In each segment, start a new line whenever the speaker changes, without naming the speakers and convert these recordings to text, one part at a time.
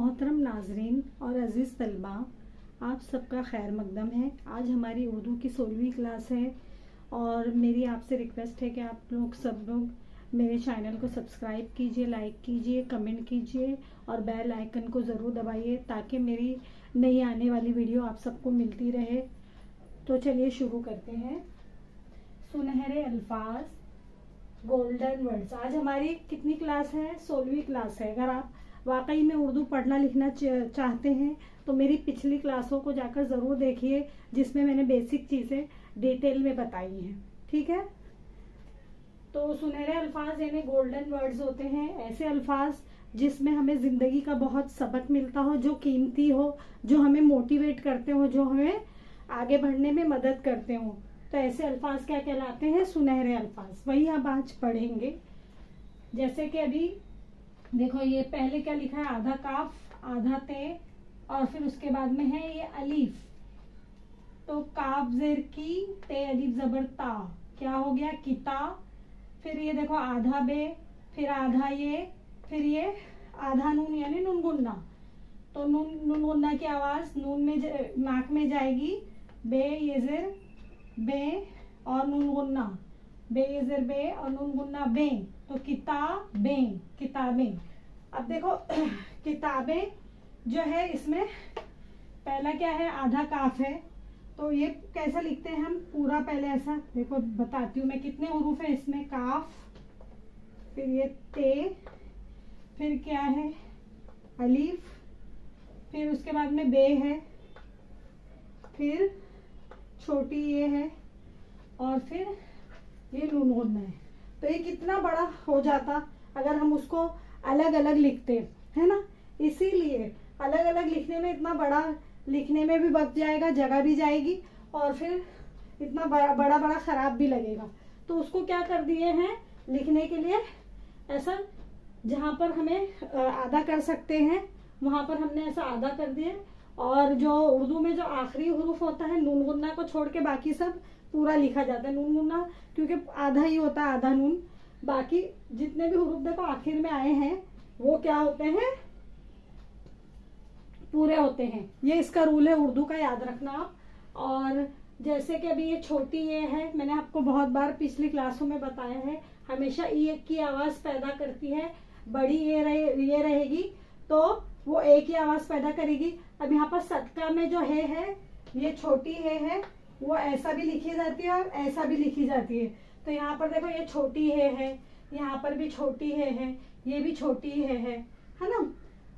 मोहतरम नाजरीन और अज़ीज़ तलबा, आप सबका खैर मकदम है। आज हमारी उर्दू की 16वीं क्लास है और मेरी आपसे रिक्वेस्ट है कि आप लोग सब लोग मेरे चैनल को सब्सक्राइब कीजिए, लाइक कीजिए, कमेंट कीजिए और बेल आइकन को ज़रूर दबाइए ताकि मेरी नई आने वाली वीडियो आप सबको मिलती रहे। तो चलिए शुरू करते हैं। सुनहरे अल्फाज, गोल्डन वर्ड्स। आज हमारी कितनी क्लास है? 16वीं क्लास है। अगर आप वाकई में उर्दू पढ़ना लिखना चाहते हैं तो मेरी पिछली क्लासों को जाकर ज़रूर देखिए, जिसमें मैंने बेसिक चीज़ें डिटेल में बताई हैं। ठीक है। तो सुनहरे अल्फाज यानी गोल्डन वर्ड्स होते हैं ऐसे अल्फाज जिसमें हमें ज़िंदगी का बहुत सबक मिलता हो, जो कीमती हो, जो हमें मोटिवेट करते हो, जो हमें आगे बढ़ने में मदद करते हो। तो ऐसे अल्फाज क्या कहलाते हैं? सुनहरे अल्फाज। वही हम आज पढ़ेंगे। जैसे कि अभी देखो, ये पहले क्या लिखा है? आधा काफ, आधा ते और फिर उसके बाद में है ये अलीफ। तो काफ जेर की, ते अलीफ जबर ता, क्या हो गया? किता। फिर ये देखो आधा बे, फिर आधा ये, फिर ये आधा नून यानी नून गुन्ना। तो नून गुन्ना की आवाज नून में नाक में जाएगी। बे ये जेर बे और नून गुन्ना, बे ये जेर बे और नून गुन्ना बे। तो किताबें, किताबें। अब देखो किताबें जो है, इसमें पहला क्या है? आधा काफ है। तो ये कैसा लिखते हैं हम? पूरा पहले ऐसा देखो, बताती हूँ मैं कितने हुरूफ है इसमें। काफ, फिर ये ते, फिर क्या है? अलीफ, फिर उसके बाद में बे है, फिर छोटी ये है और फिर ये नून गुन्ना है। तो ये कितना बड़ा हो जाता अगर हम उसको अलग अलग लिखते, है ना। इसीलिए अलग अलग लिखने में, इतना बड़ा लिखने में भी वक्त जाएगा, जगह भी जाएगी और फिर इतना बड़ा बड़ा खराब भी लगेगा। तो उसको क्या कर दिए हैं लिखने के लिए, ऐसा जहाँ पर हमें आधा कर सकते हैं वहाँ पर हमने ऐसा आधा कर दिया। और जो उर्दू में जो आखिरी हुरूफ होता है नून गुन्ना को छोड़ के बाकी सब पूरा लिखा जाता है। नून गुन्ना क्योंकि आधा ही होता है, आधा नून। बाकी जितने भी हुरूफ देखो आखिर में आए हैं वो क्या होते हैं? पूरे होते हैं। ये इसका रूल है उर्दू का, याद रखना आप। और जैसे कि अभी ये छोटी ये है, मैंने आपको बहुत बार पिछली क्लासों में बताया है, हमेशा ई की आवाज पैदा करती है। बड़ी ये रहेगी तो वो एक ही आवाज पैदा करेगी। अब यहाँ पर सदका में जो है ये छोटी है, वो ऐसा भी लिखी जाती है और ऐसा भी लिखी जाती है। तो यहाँ पर देखो ये छोटी है, यहाँ पर भी छोटी है, ये भी छोटी है ना।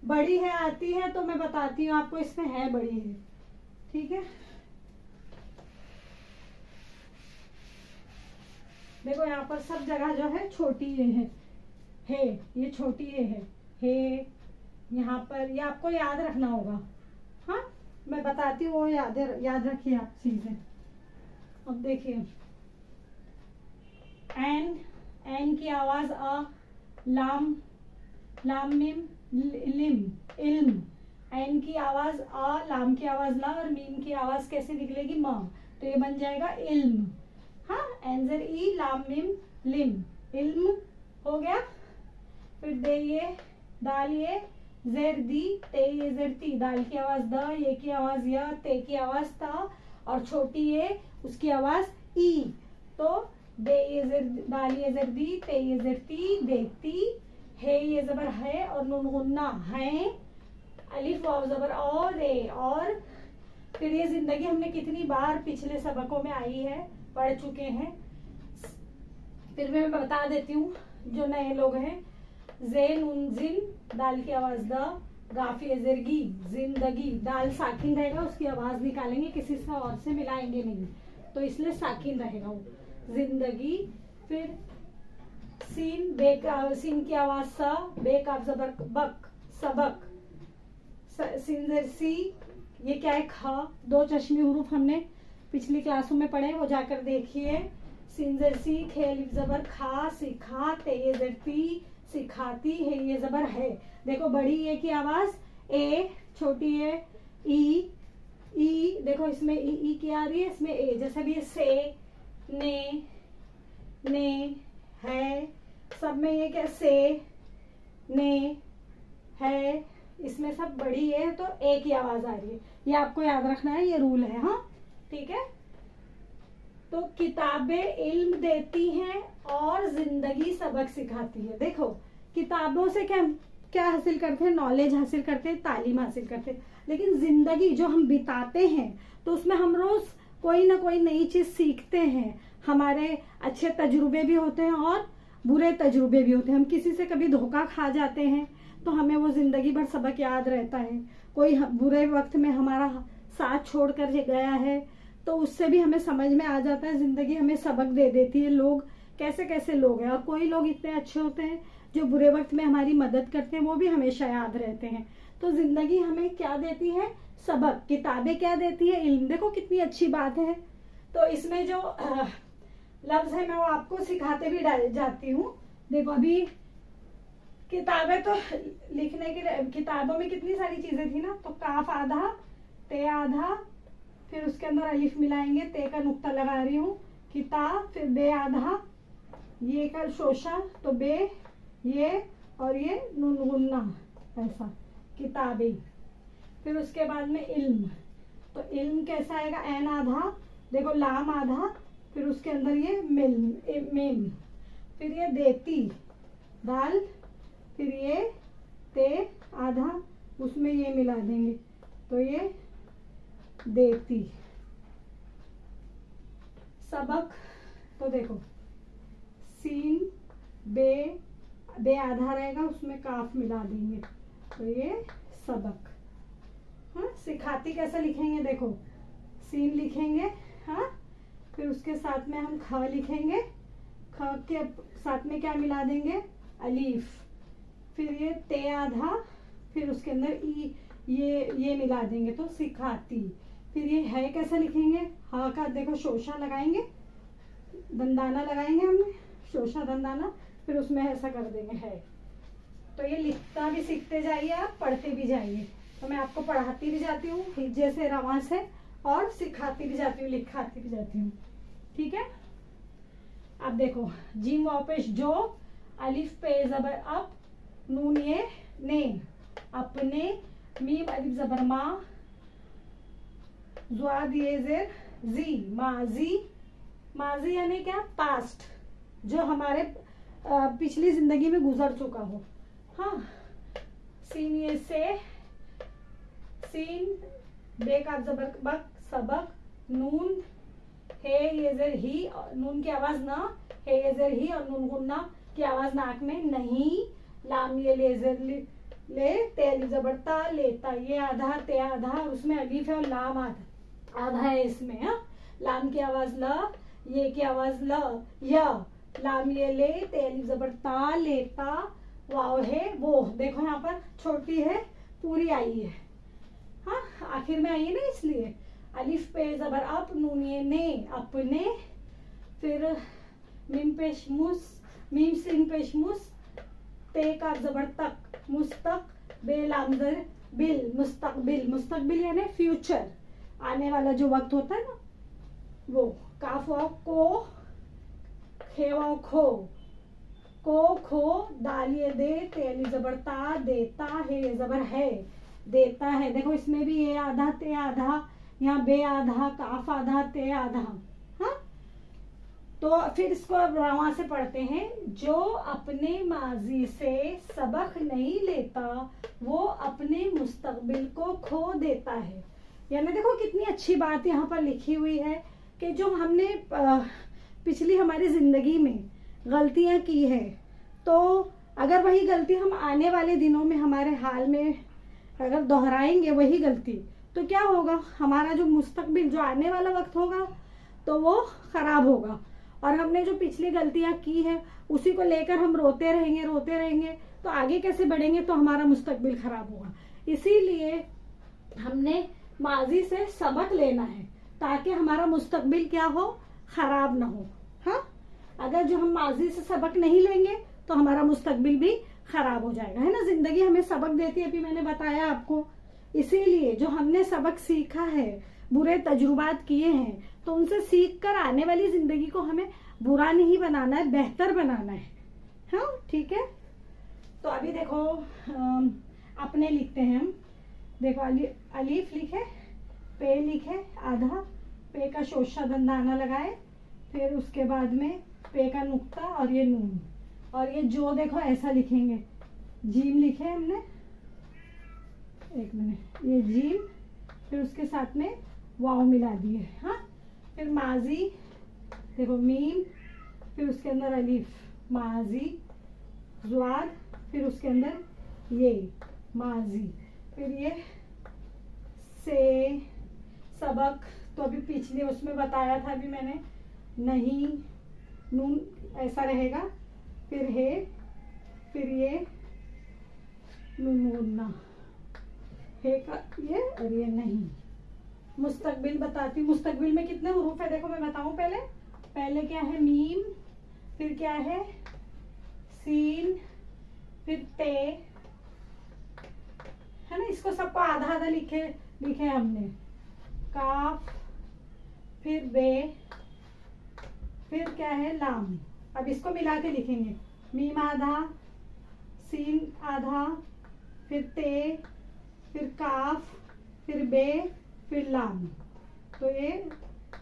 बड़ी है आती है तो मैं बताती हूँ आपको, इसमें है बड़ी है। ठीक है। देखो यहाँ पर सब जगह जो है छोटी है ये छोटी है। यहाँ पर ये आपको याद रखना होगा। हाँ, मैं बताती हूँ, वो याद रखिए आप चीजें। अब देखिए एन की आवाज अ, लाम, लाम मिम लिम, इल्म। एन की आवाज आ, लाम की आवाज ला और मीम की आवाज कैसे निकलेगी? म। तो ये बन जाएगा इल्म। हाँ, एन जेर ई, लाम मिम लिम, इल्म हो गया। फिर दे ये, दाल ये, जेर दी, ते ये जेर ती, दाल की आवाज द, ये की आवाज य, ते की आवाज ता और छोटी ये उसकी आवाज ई। तो दे ये जेर, दाल ये जेर दी, ते ये जेर ती, देती। है ये जबर है और नून गुन्ना है, अलिफ वाव जबर और रे। और फिर ये जिंदगी हमने कितनी बार पिछले सबकों में आई है, पढ़ चुके हैं। फिर मैं बता देती हूँ जो नए लोग हैं। जे नून जिन, दाल की आवाज द, गाफी जिरगी, जिंदगी, दाल साकिन रहेगा, उसकी आवाज निकालेंगे, किसी से और से मिलाएंगे नहीं, तो इसलिए साकिन रहेगा वो, जिंदगी। फिर सीन, सीन की आवाज सा, बे काफ जबर बक, सबक। सिंजर सी, ये क्या है? खा। दो चश्मी हुरूफ हमने पिछली क्लासों में पढ़े, वो जाकर देखिए। सिंजर सी, खे अलिफ जबर खा, सिखा, ते ये जर ती, सिखाती, है ये जबर है। देखो बड़ी ये की आवाज ए, छोटी है ई। देखो इसमें ई की आ रही है, इसमें ए। जैसे भी से, ने है, सब में ये क्या? से, ने, है, इसमें सब बड़ी है तो एक ही आवाज आ रही है, ये आपको याद रखना है, ये रूल है। हाँ ठीक है। तो किताबें इल्म देती हैं और जिंदगी सबक सिखाती है। देखो किताबों से क्या क्या हासिल करते हैं, नॉलेज हासिल करते हैं, तालीम हासिल करते हैं, लेकिन जिंदगी जो हम बिताते हैं तो उसमें हम रोज कोई ना कोई नई चीज सीखते हैं। हमारे अच्छे तजुर्बे भी होते हैं और बुरे तजुर्बे भी होते हैं। हम किसी से कभी धोखा खा जाते हैं तो हमें वो जिंदगी भर सबक याद रहता है। कोई बुरे वक्त में हमारा साथ छोड़ कर गया है तो उससे भी हमें समझ में आ जाता है, जिंदगी हमें सबक दे देती है, लोग कैसे कैसे लोग हैं। और कोई लोग इतने अच्छे होते हैं जो बुरे वक्त में हमारी मदद करते हैं, वो भी हमेशा याद रहते हैं। तो जिंदगी हमें क्या देती है, सबक। किताबें क्या देती है, इल्म। देखो कितनी अच्छी बात है। तो इसमें जो लफ्ज है मैं वो आपको सिखाते भी जाती हूँ। देखो अभी किताबें तो लिखने के, किताबों में कितनी सारी चीजें थी ना। तो काफ आधा, ते आधा, फिर उसके अंदर अलिफ मिलाएंगे, ते का नुक्ता लगा रही हूँ, किताब, फिर बे आधा, ये का शोशा, तो बे, ये और ये नून गुन्ना, ऐसा किताबें। फिर उसके बाद में इल्म, तो इल्म कैसा आएगा, एन आधा, देखो लाम आधा, फिर उसके अंदर ये मेम, फिर ये देती, दाल, फिर ये ते आधा, उसमें ये मिला देंगे तो ये देती। सबक, तो देखो सीन, बे आधा रहेगा, उसमें काफ मिला देंगे तो ये सबक। हाँ सिखाती कैसे लिखेंगे, देखो सीन लिखेंगे, हाँ फिर उसके साथ में हम ख लिखेंगे, ख के साथ में क्या मिला देंगे, अलीफ, फिर ये ते आधा, फिर उसके अंदर ई, ये मिला देंगे तो सिखाती। फिर ये है कैसे लिखेंगे, हा का देखो शोशा लगाएंगे, दंदाना लगाएंगे हमने, शोशा दंदाना, फिर उसमें ऐसा कर देंगे है। तो ये लिखता भी सीखते जाइए आप, पढ़ते भी जाइए। तो मैं आपको पढ़ाती भी जाती हूँ हिज्जे से, रवां से, और सिखाती भी जाती हूँ, लिखाती भी जाती हूँ। ठीक है। अब देखो जीम वापस जो, अलिफ पे जबर अप, नून ये ने, अपने, मीम अलिफ जबर मा, ज़्वाद ये ज़ेर जी, माजी। माजी यानी क्या, पास्ट, जो हमारे पिछली जिंदगी में गुजर चुका हो। हाँ सीन ये से, सीन, बे का जबर बक, सबक, नून, हे ये ज़ेर ही, नून की आवाज ना, हे ये ज़ेर ही, और नून गुन्ना की आवाज नाक में नहीं, लाम ये ले ज़ेर ले, ते अलिफ जबर ता, लेता, ये आधा, ते आधा, उसमें अलिफ है और लाम आधा है इसमें। हाँ लाम की आवाज ल, ये की आवाज ल, य, लाम ये ले, ते अलिफ जबर ता, लेता, वाव है वो, देखो यहाँ पर छोटी है, पूरी आई है, हाँ आखिर में आई है ना, इसलिए अलिफ पे जबर अप, नून ये ने, अपने, फिर मीम पेश मुस, मीम सिन पेश मुस, ते का जबर तक, मुस्तक, बे लाम जर बिल, मुस्तकबिल, मुस्तकबिल यानी फ्यूचर, आने वाला जो वक्त होता है ना वो। काफ वाव को, खे वाव खो, को खो, दाल ये दे, तेली जबर ता, देता है, ये जबर है, देता है। देखो इसमें भी ये आधा, ते आधा, यहाँ बे आधा, काफ आधा, ते आधा। हाँ तो फिर इसको अब रवां से पढ़ते हैं। जो अपने माजी से सबक नहीं लेता वो अपने मुस्तकबिल को खो देता है। यानी देखो कितनी अच्छी बात यहाँ पर लिखी हुई है कि जो हमने पिछली हमारी जिंदगी में गलतियां की है, तो अगर वही गलती हम आने वाले दिनों में हमारे हाल में अगर दोहराएंगे वही गलती, तो क्या होगा, हमारा जो मुस्तकबिल, जो आने वाला वक्त होगा तो वो खराब होगा। और हमने जो पिछली गलतियां की है उसी को लेकर हम रोते रहेंगे तो आगे कैसे बढ़ेंगे, तो हमारा मुस्तकबिल खराब होगा। इसीलिए हमने माजी से सबक लेना है ताकि हमारा मुस्तकबिल क्या हो, खराब ना हो। हाँ अगर जो हम माजी से सबक नहीं लेंगे तो हमारा मुस्तकबिल भी खराब हो जाएगा, है ना। जिंदगी हमें सबक देती है, अभी मैंने बताया आपको। इसीलिए जो हमने सबक सीखा है, बुरे तजुर्बात किए हैं, तो उनसे सीख कर आने वाली जिंदगी को हमें बुरा नहीं बनाना है, बेहतर बनाना है। हाँ ठीक है। तो अभी देखो अपने लिखते हैं हम। देखो अलीफ लिखे, पे लिखे आधा, पे का शोशा दंदाना लगाए, फिर उसके बाद में पे का नुक्ता और ये नून, और ये जो देखो ऐसा लिखेंगे। जीम लिखे हमने, एक मिनट, ये जीम, फिर उसके साथ में वाव मिला दिए। हाँ, फिर माजी देखो मीम, फिर उसके अंदर अलीफ, माजी, ज़्वाद, फिर उसके अंदर ये माजी, फिर ये से, सबक तो अभी पिछले उसमें बताया था अभी मैंने, नहीं, नून ऐसा रहेगा, फिर है, फिर ये नूना है का ये, और ये नहीं। मुस्तकबिल बताती हूँ, मुस्तकबिल में कितने हुरूफ है देखो मैं बताऊं। पहले क्या है, मीम, फिर क्या है, सीन, फिर ते, है ना, इसको सबको आधा आधा लिखे हमने। काफ, फिर बे, फिर क्या है, लाम। अब इसको मिला के लिखेंगे, मीम आधा, सीन आधा, फिर ते, फिर काफ, फिर बे, फिर लाम। तो ये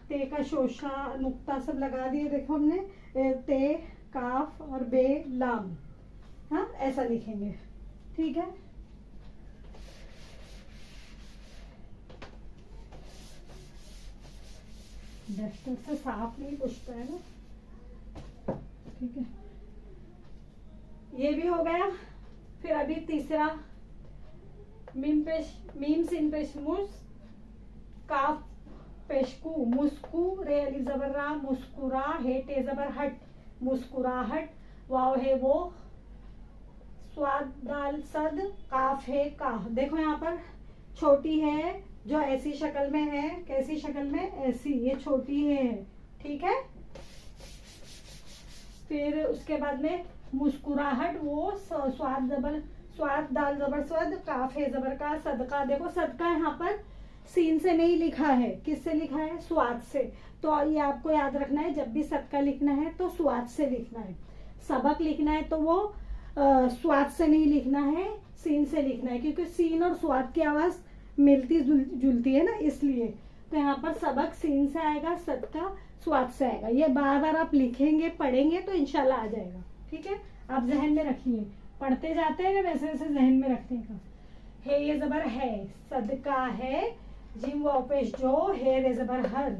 ते का शोशा नुक्ता सब लगा दिए देखो हमने, ते, काफ और बे, लाम। हाँ, ऐसा लिखेंगे, ठीक है। डस्टर से साफ नहीं पूछता है ना, ठीक है। ये भी हो गया। फिर अभी तीसरा, मीम सिन पेश मुस, काफ पेशकू मुस्कू, रे अली जबर रा मुस्कुरा, हे टे जबर हट मुस्कुराहट, वाव है वो, स्वाद दाल सद, काफ है काह। देखो यहाँ पर छोटी है जो ऐसी शक्ल में है, कैसी शक्ल में, ऐसी, ये छोटी है, ठीक है। फिर उसके बाद में मुस्कुराहट, वो स्वाद दाल जबर स्वद, काफ है जबर का, सदका। देखो सदका यहाँ पर सीन से नहीं लिखा है, किससे लिखा है, स्वाद से। तो ये आपको याद रखना है, जब भी सदका लिखना है तो स्वाद से लिखना है। सबक लिखना है तो वो स्वाद से नहीं लिखना है, सीन से लिखना है, क्योंकि सीन और स्वाद की आवाज मिलती जुलती है ना, इसलिए। तो यहाँ पर सबक सीन से आएगा, सदका स्वाद से आएगा। ये बार बार आप लिखेंगे, पढ़ेंगे तो इंशाल्लाह आ जाएगा, ठीक है। आप जहन में रखिए, पढ़ते जाते हैं वैसे वैसे जहन में रखने का। है ये जबर है, सदका है, जिम वाव पेश जो, है रे जबर हर,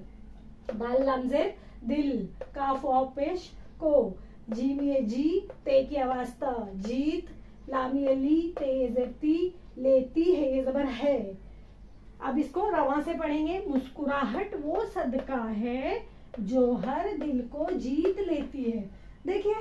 दाल लमजे दिल, काफ वाव पेश को, जीम ये जी, ते की आवाज त, जीत, लाम ये ली, ते ये जती, लेती, है ये जबर है। अब इसको रवा से पढ़ेंगे, मुस्कुराहट वो सदका है जो हर दिल को जीत लेती है। देखिए,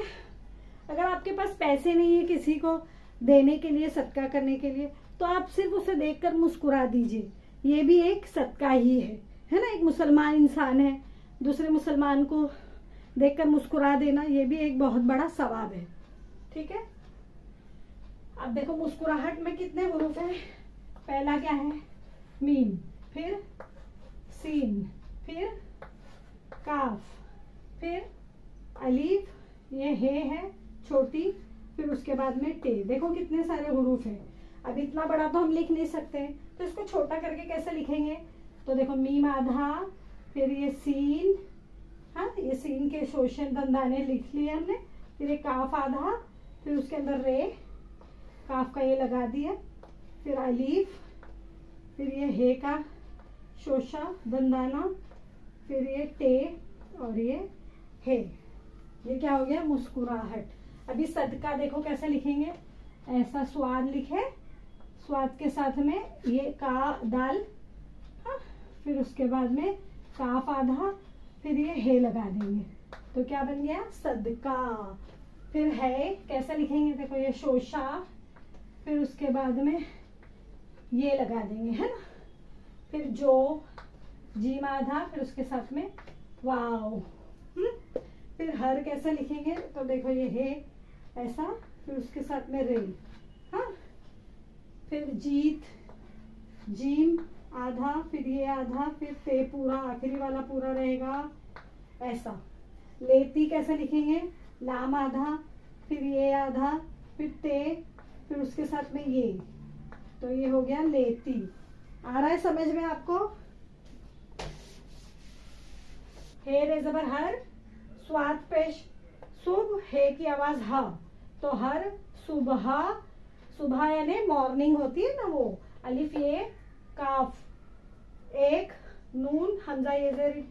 अगर आपके पास पैसे नहीं है किसी को देने के लिए, सदका करने के लिए, तो आप सिर्फ उसे देखकर मुस्कुरा दीजिए, ये भी एक सदका ही है ना। एक मुसलमान इंसान है, दूसरे मुसलमान को देखकर मुस्कुरा देना, ये भी एक बहुत बड़ा सवाब है, ठीक है। अब देखो मुस्कुराहट में कितने हुरूफ हैं। पहला क्या है, मीम, फिर सीन, फिर काफ, फिर अलीफ, ये है छोटी, फिर उसके बाद में टे। देखो कितने सारे हुरूफ हैं। अब इतना बड़ा तो हम लिख नहीं सकते, तो इसको छोटा करके कैसे लिखेंगे। तो देखो मीम आधा, फिर ये सीन, हाँ, ये सीन के शोषण दंदाने लिख लिए हमने, फिर ये काफ आधा, फिर उसके अंदर रे, काफ का ये लगा दिया, फिर अलीफ, फिर ये हे का शोशा दंदाना, फिर ये टे, और ये है। ये क्या हो गया, मुस्कुराहट। अभी सदका देखो कैसे लिखेंगे, ऐसा स्वाद लिखे, स्वाद के साथ में ये का दाल, हाँ, फिर उसके बाद में काफ आधा, फिर ये है लगा देंगे, तो क्या बन गया, सदका। फिर है कैसे लिखेंगे, देखो ये शोशा, फिर उसके बाद में ये लगा देंगे, है ना। फिर जो, जीम आधा, फिर उसके साथ में वाव। फिर हर कैसे लिखेंगे, तो देखो ये है ऐसा, फिर उसके साथ में रे, हाँ। फिर जीत, जीम आधा, फिर ये आधा, फिर ते पूरा, आखिरी वाला पूरा रहेगा ऐसा। लेती कैसे लिखेंगे, लाम आधा, फिर ये आधा, फिर ते, फिर उसके साथ में ये, तो ये हो गया लेती। आ रहा है समझ में आपको? हे रे ज़बर हर, स्वाद पेश शुभ, हे की आवाज ह, तो हर सुबह, सुबह यानी मॉर्निंग होती है ना वो, अलिफ ये काफ, एक नून हमजा ये जेर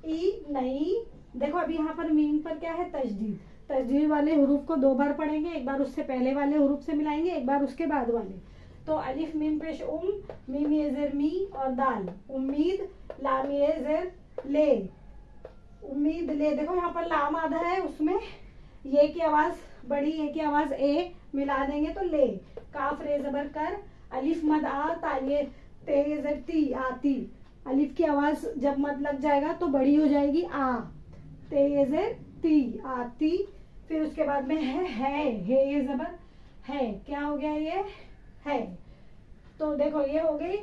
ई नई। देखो अभी यहाँ पर मीम पर क्या है? तजदीद। तजदीद वाले हुरूफ को 2 बार पढ़ेंगे, एक बार उससे पहले वाले हुरूफ से मिलाएंगे, एक बार उसके बाद वाले। तो अलिफ मीम पेश मीम ये जेर मी और दाल, उम्मीद, लाम ये जेर ले, उम्मीद ले। देखो यहाँ पर लाम आधा है, उसमें ये की आवाज बड़ी, ये की आवाज ए मिला देंगे तो ले। काफ रे ज़बर कर, अलिफ मद आ, तालिये ते ये जेर ती, आती। अलिफ की आवाज जब मद लग जाएगा तो बड़ी हो जाएगी आ, ते ये जेर ती, आती। फिर उसके बाद में है, हे ये ज़बर है, क्या हो गया? ये है। तो देखो ये हो गई,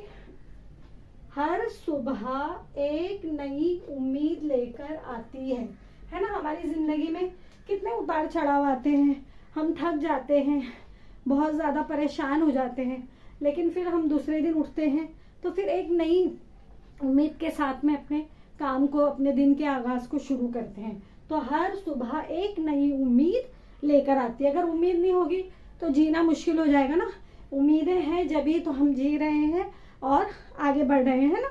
हर सुबह एक नई उम्मीद लेकर आती है ना। हमारी जिंदगी में कितने उतार चढ़ाव आते हैं, हम थक जाते हैं, बहुत ज़्यादा परेशान हो जाते हैं, लेकिन फिर हम दूसरे दिन उठते हैं तो फिर एक नई उम्मीद के साथ में अपने काम को, अपने दिन के आगाज को शुरू करते हैं। तो हर सुबह एक नई उम्मीद लेकर आती है। अगर उम्मीद नहीं होगी तो जीना मुश्किल हो जाएगा ना। उम्मीदें हैं जभी तो हम जी रहे हैं और आगे बढ़ रहे हैं ना।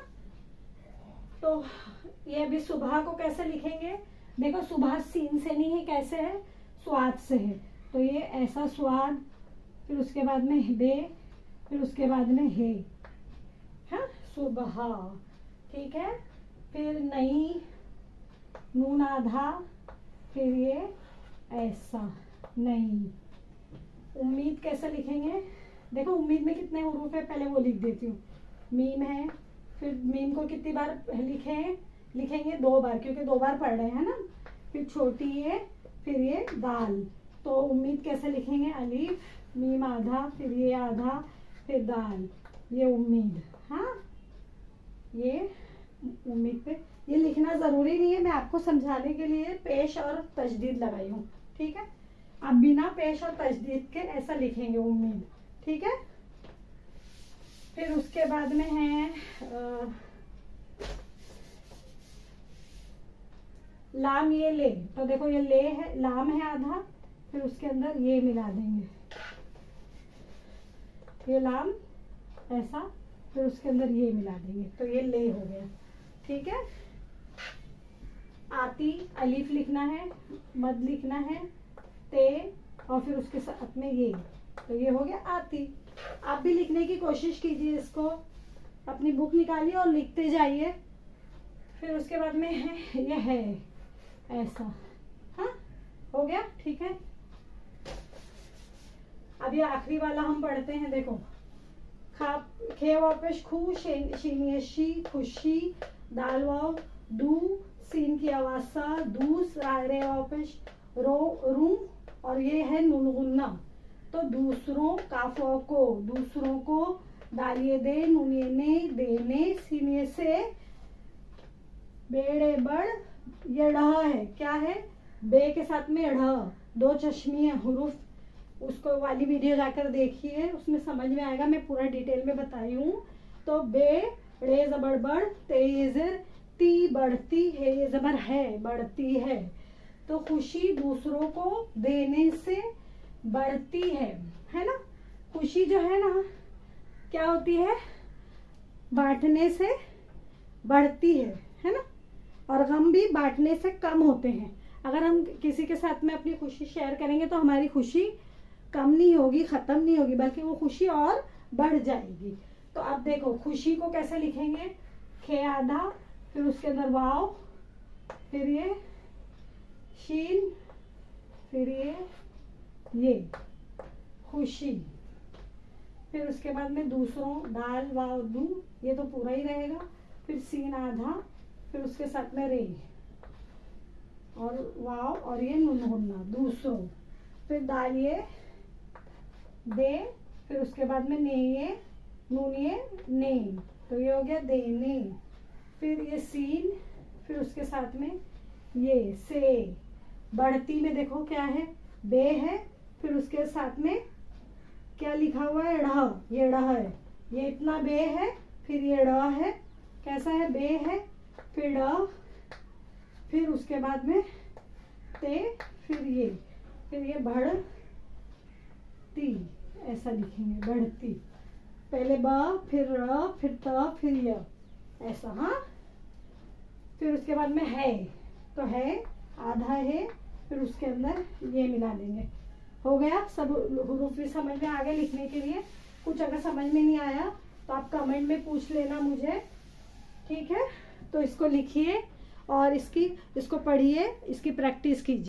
तो ये अभी सुबह को कैसे लिखेंगे? देखो सुबह सीन से नहीं है, कैसे है? स्वाद से है। तो ये ऐसा स्वाद, फिर उसके बाद में बे, फिर उसके बाद में हे, हाँ सुबह, ठीक है। फिर नई, नून आधा, फिर ये ऐसा नई। उम्मीद कैसे लिखेंगे? देखो उम्मीद में कितने हुरूफ है, पहले वो लिख देती हूँ। मीम है, फिर मीम को कितनी बार लिखेंगे? 2 बार, क्योंकि 2 बार पढ़ रहे हैं ना। फिर छोटी ये, फिर ये दाल। तो उम्मीद कैसे लिखेंगे? अलीफ, मीम आधा, फिर ये आधा, फिर दाल, ये उम्मीद। हाँ, ये उम्मीद पे ये लिखना जरूरी नहीं है, मैं आपको समझाने के लिए पेश और तजदीद लगाई हूँ, ठीक है। आप बिना पेश और तजदीद के ऐसा लिखेंगे उम्मीद, ठीक है। फिर उसके बाद में है लाम ये ले। तो देखो ये ले है, लाम है आधा, फिर उसके अंदर ये मिला देंगे, ये लाम ऐसा, फिर उसके अंदर ये मिला देंगे, तो ये ले हो गया, ठीक है। आती, अलीफ लिखना है, मद लिखना है, ते, और फिर उसके साथ में ये, तो ये हो गया आती। आप भी लिखने की कोशिश कीजिए, इसको अपनी बुक निकालिए और लिखते जाइए। फिर उसके बाद में है ये है ऐसा, हाँ हो गया, ठीक है। अब ये आखिरी वाला हम पढ़ते हैं। देखो खे वापस खू, शीन शी, खुशी, दाल वाव दू, सीन की आवाज सा, दूस, रे वापस रो, रू, और ये है नून गुन्ना। तो दूसरों, काफों को, दूसरों को, डालिए दे, नूनिए ने, देने, सीने से, बेड़े बड़, ये ढ़ है, क्या है? बे के साथ में ढ़, 2 चश्मी है हुरूफ, उसको वाली वीडियो जाकर देखिए, उसमें समझ में आएगा, मैं पूरा डिटेल में बताई हूँ। तो बे, रे जबर बड़, ते ये ज़ेर ती, बढ़ती है, ये जबर है, बढ़ती है। तो खुशी दूसरों को देने से बढ़ती है ना। खुशी जो है ना, क्या होती है? बांटने से बढ़ती है ना। और गम भी बांटने से कम होते हैं। अगर हम किसी के साथ में अपनी खुशी शेयर करेंगे तो हमारी खुशी कम नहीं होगी, खत्म नहीं होगी, बल्कि वो खुशी और बढ़ जाएगी। तो अब देखो खुशी को कैसे लिखेंगे? खे आधा, फिर उसके अंदर वाव, फिर ये शीन, फिर ये खुशी। फिर उसके बाद में दूसरों, दाल वाव दू, ये तो पूरा ही रहेगा। फिर सीन आधा, फिर उसके साथ में रे और वाव, और ये नून गुन्ना, दूसरों। फिर दाल ये दे, फिर उसके बाद में ने ये, नून ये ने, तो ये हो गया देने। फिर ये सीन, फिर उसके साथ में ये से। बढ़ती में देखो क्या है? बे है, फिर उसके साथ में क्या लिखा हुआ है? ढ़, ये ढ़ है। ये इतना बे है, फिर ये ड़ है, कैसा है, बे है, फिर ड़, फिर उसके बाद में ते, फिर ये बढ़ती, ऐसा लिखेंगे, बढ़ती। पहले ब, फिर र, फिर त, फिर य, ऐसा। हाँ, फिर उसके बाद में है, तो है, आधा है, फिर उसके अंदर ये मिला लेंगे। हो गया, सब हुरूफ भी समझ में आ गए लिखने के लिए। कुछ अगर समझ में नहीं आया तो आप कमेंट में पूछ लेना मुझे, ठीक है। तो इसको लिखिए और इसको पढ़िए, इसकी प्रैक्टिस कीजिए।